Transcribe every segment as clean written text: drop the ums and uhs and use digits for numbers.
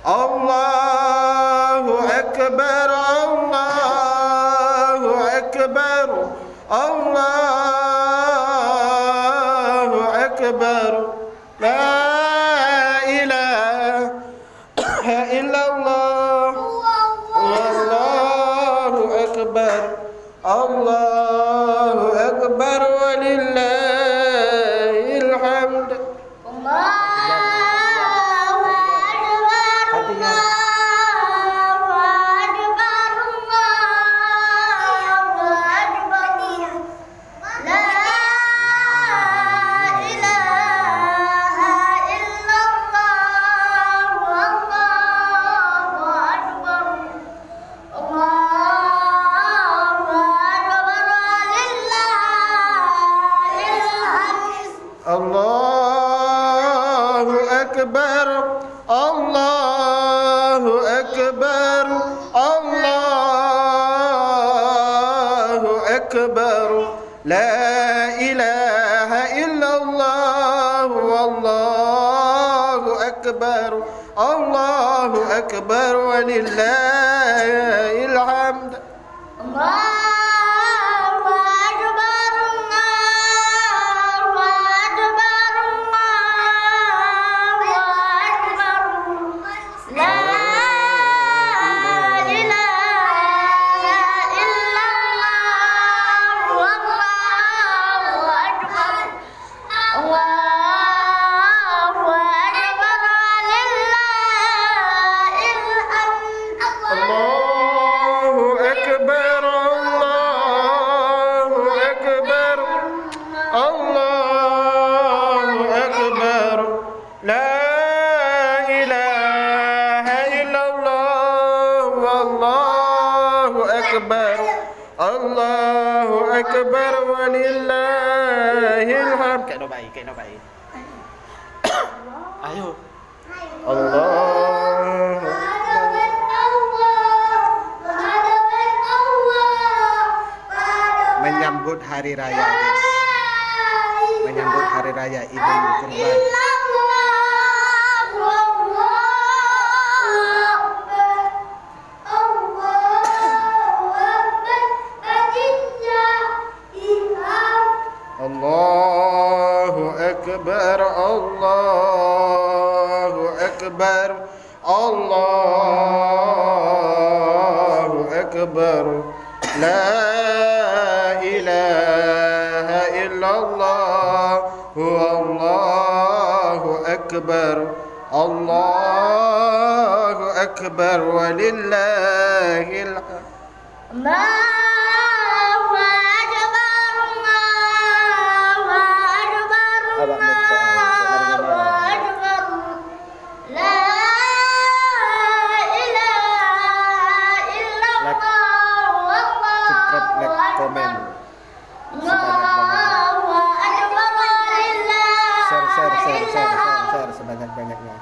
Allahu Akbar, Allahu Akbar, Allahu Akbar. La ilaha illallah, Allahu Akbar, Allahu Akbar, walillahil hamd. Allahu Akbar, Allahu Akbar, Allahu Akbar. La ilaha illallah, wallahu akbar, Allahu Akbar, walillahil hamd. Allahu Akbar, walillahil hamd. Kayak no baik. Ayo. Allah. Menyambut hari raya, guys. Menyambut hari raya Idul Kurban. Allahu Akbar, Allahu Akbar, Allahu Akbar. La ilaha illallah, Allahu Akbar, Allahu Akbar, walillahil hamd. Komen share sebanyak-banyaknya.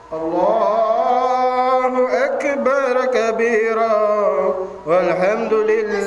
Allahu Akbar kabira walhamdulillah.